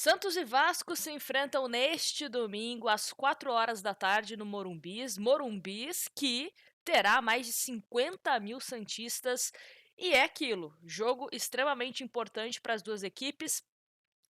Santos e Vasco se enfrentam neste domingo às 4 horas da tarde no Morumbis. Morumbis que terá mais de 50 mil santistas. E é aquilo, jogo extremamente importante para as duas equipes.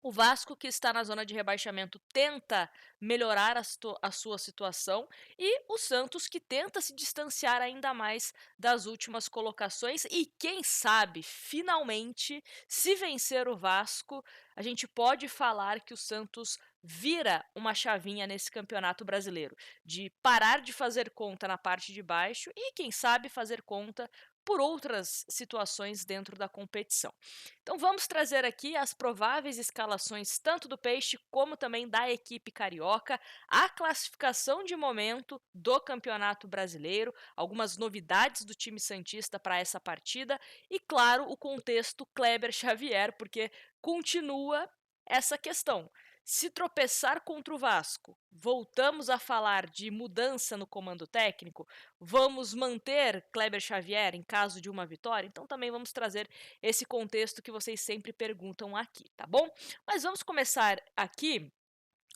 O Vasco, que está na zona de rebaixamento, tenta melhorar a sua situação, e o Santos, que tenta se distanciar ainda mais das últimas colocações. E quem sabe, finalmente, se vencer o Vasco, a gente pode falar que o Santos vira uma chavinha nesse campeonato brasileiro, de parar de fazer conta na parte de baixo e, quem sabe, fazer conta por outras situações dentro da competição. Então vamos trazer aqui as prováveis escalações tanto do Peixe como também da equipe carioca, a classificação de momento do Campeonato Brasileiro, algumas novidades do time santista para essa partida e, claro, o contexto Kleber Xavier, porque continua essa questão. Se tropeçar contra o Vasco, voltamos a falar de mudança no comando técnico? Vamos manter Kleber Xavier em caso de uma vitória? Então também vamos trazer esse contexto que vocês sempre perguntam aqui, tá bom? Mas vamos começar aqui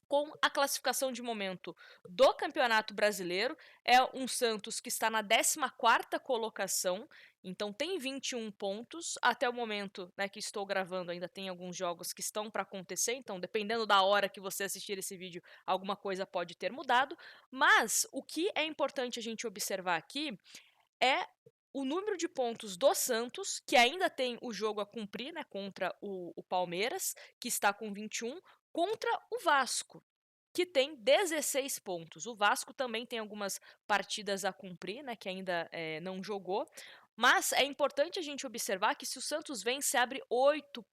com a classificação de momento do Campeonato Brasileiro. É um Santos que está na 14ª colocação, então tem 21 pontos. Até o momento, né, que estou gravando, ainda tem alguns jogos que estão para acontecer, então dependendo da hora que você assistir esse vídeo, alguma coisa pode ter mudado. Mas o que é importante a gente observar aqui é o número de pontos do Santos, que ainda tem o jogo a cumprir, né, contra o Palmeiras, que está com 21, contra o Vasco, que tem 16 pontos. O Vasco também tem algumas partidas a cumprir, né, que ainda não jogou. Mas é importante a gente observar que se o Santos vence, abre 8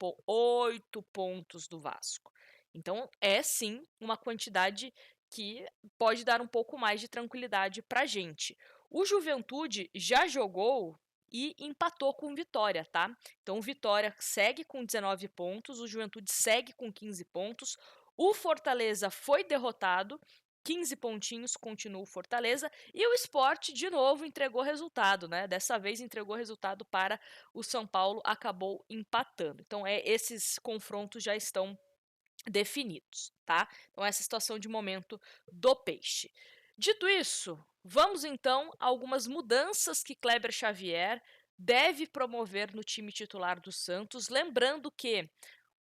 pontos do Vasco. Então é sim uma quantidade que pode dar um pouco mais de tranquilidade para a gente. O Juventude já jogou e empatou com o Vitória, tá? Então o Vitória segue com 19 pontos, o Juventude segue com 15 pontos, o Fortaleza foi derrotado, 15 pontinhos, continua o Fortaleza, e o Sport de novo entregou resultado, né? Dessa vez entregou resultado para o São Paulo, acabou empatando. Então esses confrontos já estão definidos, tá? Então essa é a situação de momento do Peixe. Dito isso, vamos então a algumas mudanças que Kleber Xavier deve promover no time titular do Santos, lembrando que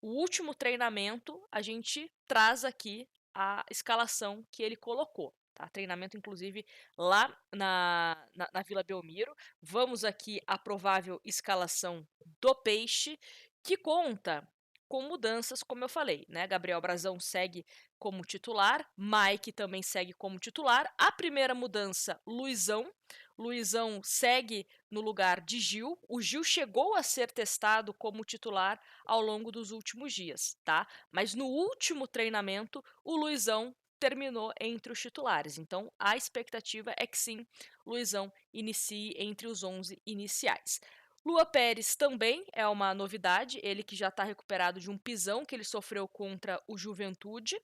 o último treinamento a gente traz aqui a escalação que ele colocou. Tá? Treinamento, inclusive, lá na Vila Belmiro. Vamos aqui a provável escalação do Peixe, que conta com mudanças, como eu falei, né? Gabriel Brazão segue como titular, Mike também segue como titular. A primeira mudança, Luizão. Luizão segue no lugar de Gil. O Gil chegou a ser testado como titular ao longo dos últimos dias, tá? Mas no último treinamento, o Luizão terminou entre os titulares. Então, a expectativa é que sim, Luizão inicie entre os 11 iniciais. Lua Pérez também é uma novidade, ele que já está recuperado de um pisão que ele sofreu contra o Juventude.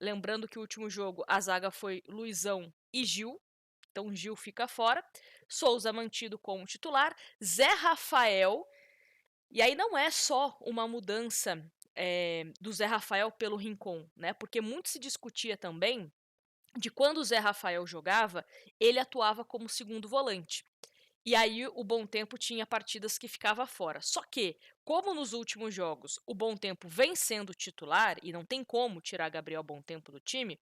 Lembrando que o último jogo a zaga foi Luizão e Gil, então Gil fica fora. Souza mantido como titular. Zé Rafael, e aí não é só uma mudança do Zé Rafael pelo Rincon, né? Porque muito se discutia também de quando o Zé Rafael jogava, ele atuava como segundo volante. E aí o Bom Tempo tinha partidas que ficava fora. Só que, como nos últimos jogos o Bom Tempo vem sendo titular, e não tem como tirar Gabriel Bom Tempo do time,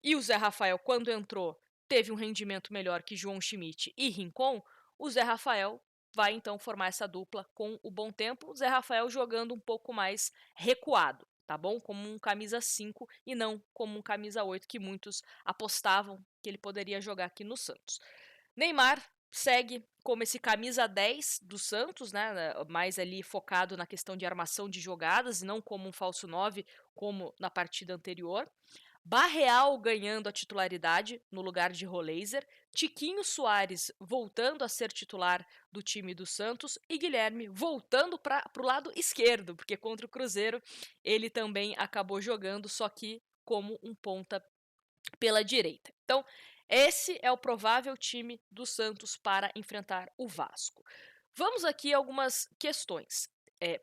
e o Zé Rafael, quando entrou, teve um rendimento melhor que João Schmidt e Rincon, o Zé Rafael vai então formar essa dupla com o Bom Tempo, o Zé Rafael jogando um pouco mais recuado, tá bom? Como um camisa 5 e não como um camisa 8 que muitos apostavam que ele poderia jogar aqui no Santos. Neymar segue como esse camisa 10 do Santos, né, mais ali focado na questão de armação de jogadas e não como um falso 9 como na partida anterior. Barreal ganhando a titularidade no lugar de Roleiser, Tiquinho Soares voltando a ser titular do time do Santos e Guilherme voltando para o lado esquerdo, porque contra o Cruzeiro ele também acabou jogando, só que como um ponta pela direita. Então, esse é o provável time do Santos para enfrentar o Vasco. Vamos aqui a algumas questões.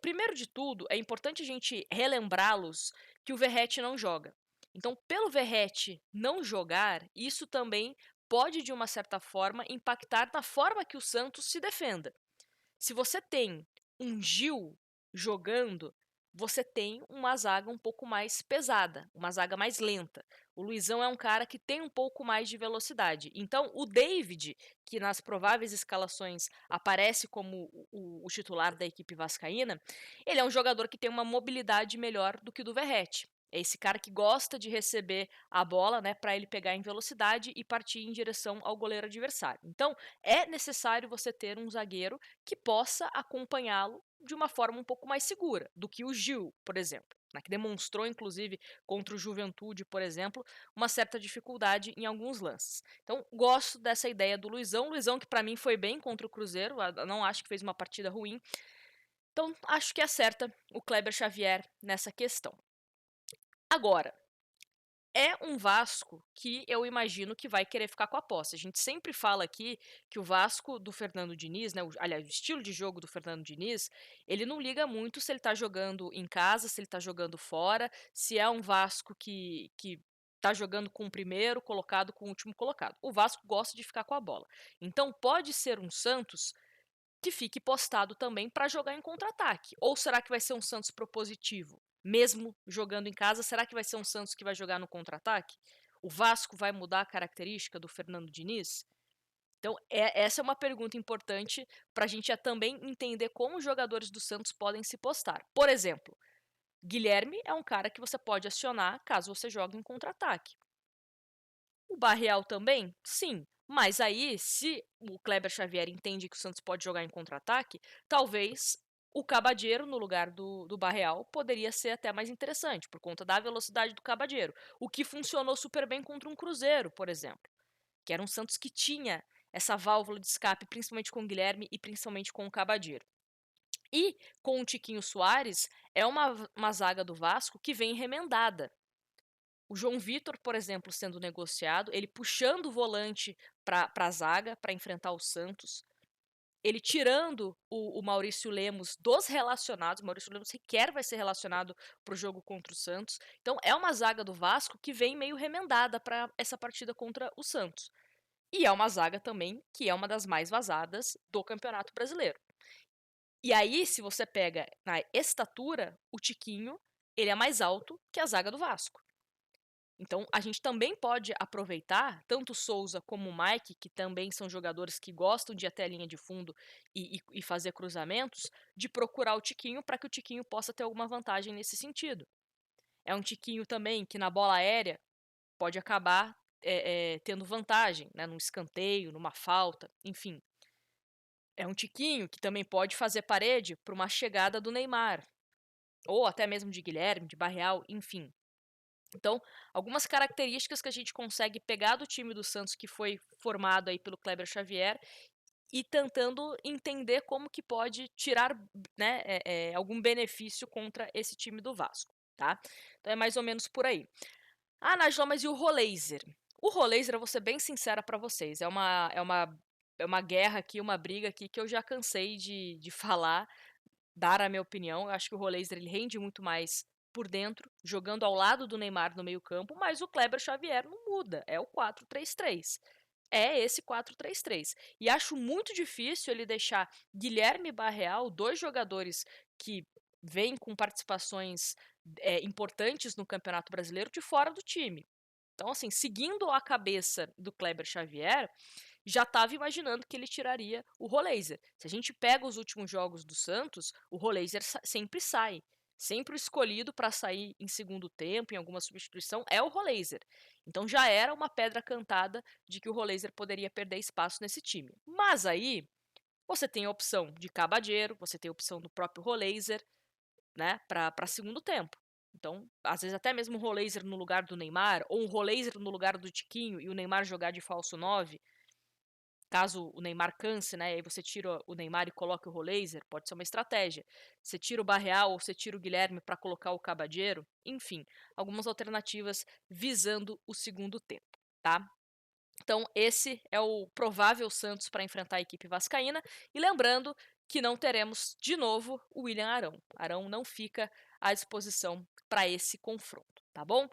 primeiro de tudo, é importante a gente relembrá-los que o Verratti não joga. Então, pelo Verratti não jogar, isso também pode, de uma certa forma, impactar na forma que o Santos se defenda. Se você tem um Gil jogando, você tem uma zaga um pouco mais pesada, uma zaga mais lenta. O Luizão é um cara que tem um pouco mais de velocidade. Então, o David, que nas prováveis escalações aparece como o titular da equipe vascaína, ele é um jogador que tem uma mobilidade melhor do que o do Verratti. É esse cara que gosta de receber a bola, né, para ele pegar em velocidade e partir em direção ao goleiro adversário. Então, é necessário você ter um zagueiro que possa acompanhá-lo de uma forma um pouco mais segura do que o Gil, por exemplo, né, que demonstrou, inclusive, contra o Juventude, por exemplo, uma certa dificuldade em alguns lances. Então, gosto dessa ideia do Luizão. Luizão que para mim foi bem contra o Cruzeiro, não acho que fez uma partida ruim. Então, acho que acerta o Kleber Xavier nessa questão. Agora, é um Vasco que eu imagino que vai querer ficar com a posse. A gente sempre fala aqui que o Vasco do Fernando Diniz, né, aliás, o estilo de jogo do Fernando Diniz, ele não liga muito se ele tá jogando em casa, se ele tá jogando fora, se é um Vasco que tá jogando com o primeiro colocado, com o último colocado. O Vasco gosta de ficar com a bola. Então pode ser um Santos que fique postado também para jogar em contra-ataque. Ou será que vai ser um Santos propositivo? Mesmo jogando em casa, será que vai ser um Santos que vai jogar no contra-ataque? O Vasco vai mudar a característica do Fernando Diniz? Então, essa é uma pergunta importante para a gente também entender como os jogadores do Santos podem se postar. Por exemplo, Guilherme é um cara que você pode acionar caso você jogue em contra-ataque. O Barreal também? Sim. Mas aí, se o Kleber Xavier entende que o Santos pode jogar em contra-ataque, talvez o Cabadeiro no lugar do Barreal poderia ser até mais interessante, por conta da velocidade do Cabadeiro. O que funcionou super bem contra um Cruzeiro, por exemplo. Que era um Santos que tinha essa válvula de escape, principalmente com o Guilherme e principalmente com o Cabadeiro. E com o Tiquinho Soares, é uma zaga do Vasco que vem remendada. O João Vitor, por exemplo, sendo negociado, ele puxando o volante para a zaga, para enfrentar o Santos. Ele tirando o Maurício Lemos dos relacionados. O Maurício Lemos sequer vai ser relacionado para o jogo contra o Santos. Então é uma zaga do Vasco que vem meio remendada para essa partida contra o Santos. E é uma zaga também que é uma das mais vazadas do Campeonato Brasileiro. E aí, se você pega na estatura, o Tiquinho, ele é mais alto que a zaga do Vasco. Então, a gente também pode aproveitar, tanto o Souza como o Mike, que também são jogadores que gostam de ir até a linha de fundo e fazer cruzamentos, de procurar o Tiquinho para que o Tiquinho possa ter alguma vantagem nesse sentido. É um Tiquinho também que na bola aérea pode acabar tendo vantagem, né, num escanteio, numa falta, enfim. É um Tiquinho que também pode fazer parede para uma chegada do Neymar, ou até mesmo de Guilherme, de Barreal, enfim. Então, algumas características que a gente consegue pegar do time do Santos que foi formado aí pelo Kleber Xavier e tentando entender como que pode tirar, né, algum benefício contra esse time do Vasco, tá? Então é mais ou menos por aí. Ah, Najla, mas e o Roleiser? O Roleiser, eu vou ser bem sincera para vocês, é uma guerra aqui, uma briga aqui que eu já cansei de falar, dar a minha opinião. Eu acho que o Roleiser ele rende muito mais por dentro, jogando ao lado do Neymar no meio-campo, mas o Kleber Xavier não muda, é o 4-3-3. É esse 4-3-3. E acho muito difícil ele deixar Guilherme e Barreal, dois jogadores que vêm com participações importantes no Campeonato Brasileiro, de fora do time. Então, assim, seguindo a cabeça do Kleber Xavier, já estava imaginando que ele tiraria o Roleiser. Se a gente pega os últimos jogos do Santos, o Roleiser sempre sai. Sempre o escolhido para sair em segundo tempo, em alguma substituição, é o Roleiser. Então já era uma pedra cantada de que o Roleiser poderia perder espaço nesse time. Mas aí, você tem a opção de Cabadeiro, você tem a opção do próprio Roleiser, né, para segundo tempo. Então, às vezes até mesmo um Roleiser no lugar do Neymar, ou um Roleiser no lugar do Tiquinho e o Neymar jogar de falso 9, caso o Neymar canse, né? E aí você tira o Neymar e coloca o Roleiser, pode ser uma estratégia. Você tira o Barreal ou você tira o Guilherme para colocar o Cabadeiro. Enfim, algumas alternativas visando o segundo tempo, tá? Então, esse é o provável Santos para enfrentar a equipe vascaína. E lembrando que não teremos de novo o William Arão. Arão não fica à disposição para esse confronto, tá bom?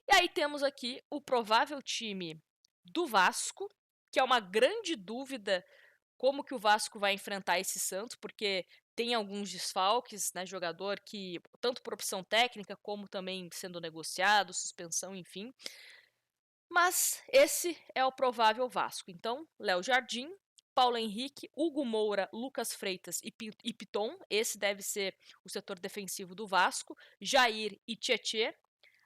E aí temos aqui o provável time do Vasco, que é uma grande dúvida como que o Vasco vai enfrentar esse Santos, porque tem alguns desfalques, né, jogador que, tanto por opção técnica, como também sendo negociado, suspensão, enfim. Mas esse é o provável Vasco. Então, Léo Jardim, Paulo Henrique, Hugo Moura, Lucas Freitas e Piton. Esse deve ser o setor defensivo do Vasco. Jair e Tietê.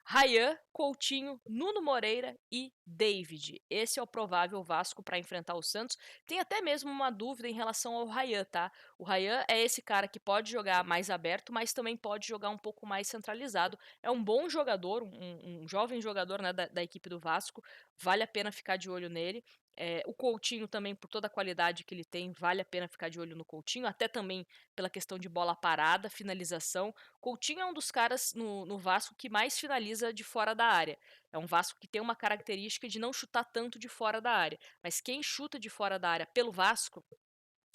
Ryan, Coutinho, Nuno Moreira e David. Esse é o provável Vasco para enfrentar o Santos. Tem até mesmo uma dúvida em relação ao Ryan, tá? O Ryan é esse cara que pode jogar mais aberto, mas também pode jogar um pouco mais centralizado. É um bom jogador, um jovem jogador, né, da equipe do Vasco. Vale a pena ficar de olho nele. O Coutinho também, por toda a qualidade que ele tem, vale a pena ficar de olho no Coutinho, até também pela questão de bola parada, finalização. Coutinho é um dos caras no Vasco que mais finaliza de fora da área. É um Vasco que tem uma característica de não chutar tanto de fora da área. Mas quem chuta de fora da área pelo Vasco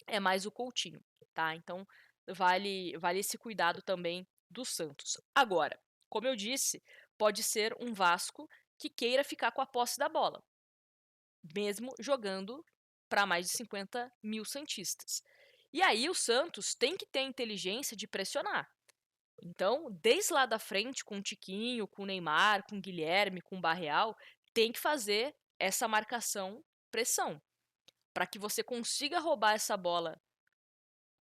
é mais o Coutinho, tá? Então vale esse cuidado também do Santos. Agora, como eu disse, pode ser um Vasco que queira ficar com a posse da bola, mesmo jogando para mais de 50 mil santistas. E aí o Santos tem que ter a inteligência de pressionar. Então, desde lá da frente, com o Tiquinho, com o Neymar, com o Guilherme, com o Barreal, tem que fazer essa marcação pressão, para que você consiga roubar essa bola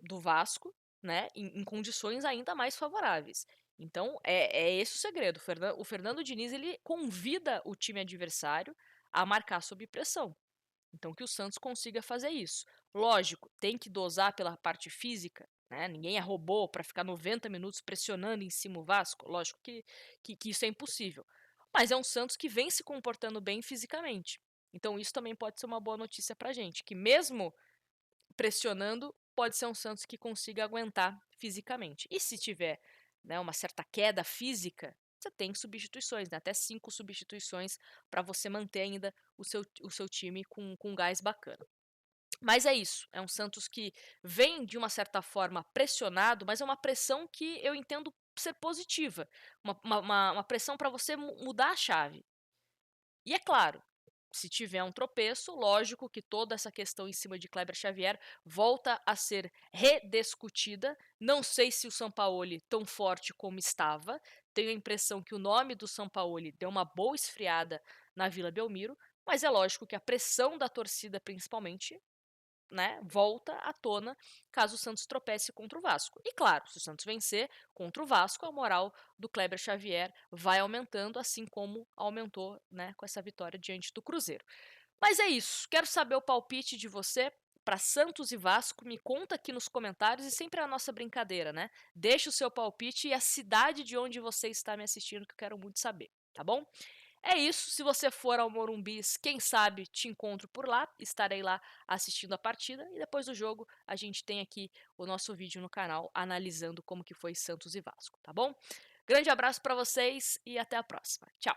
do Vasco, né, em condições ainda mais favoráveis. Então, é esse o segredo. O Fernando Diniz, ele convida o time adversário a marcar sob pressão. Então, que o Santos consiga fazer isso. Lógico, tem que dosar pela parte física, né? Ninguém é robô para ficar 90 minutos pressionando em cima o Vasco. Lógico que isso é impossível. Mas é um Santos que vem se comportando bem fisicamente. Então, isso também pode ser uma boa notícia para a gente, que mesmo pressionando, pode ser um Santos que consiga aguentar fisicamente. E se tiver, né, uma certa queda física, você tem substituições, né? Até 5 substituições para você manter ainda o seu time com gás bacana. Mas é isso, é um Santos que vem de uma certa forma pressionado, mas é uma pressão que eu entendo ser positiva, uma pressão para você mudar a chave. E é claro, se tiver um tropeço, lógico que toda essa questão em cima de Kleber Xavier volta a ser rediscutida. Não sei se o Sampaoli tão forte como estava. Tenho a impressão que o nome do Sampaoli deu uma boa esfriada na Vila Belmiro, mas é lógico que a pressão da torcida, principalmente, né, volta à tona caso o Santos tropece contra o Vasco. E claro, se o Santos vencer contra o Vasco, a moral do Kleber Xavier vai aumentando, assim como aumentou, né, com essa vitória diante do Cruzeiro. Mas é isso. Quero saber o palpite de você para Santos e Vasco. Me conta aqui nos comentários e sempre a nossa brincadeira, né? Deixa o seu palpite e a cidade de onde você está me assistindo, que eu quero muito saber, tá bom? É isso, se você for ao Morumbis, quem sabe te encontro por lá, estarei lá assistindo a partida e depois do jogo a gente tem aqui o nosso vídeo no canal analisando como que foi Santos e Vasco, tá bom? Grande abraço para vocês e até a próxima. Tchau.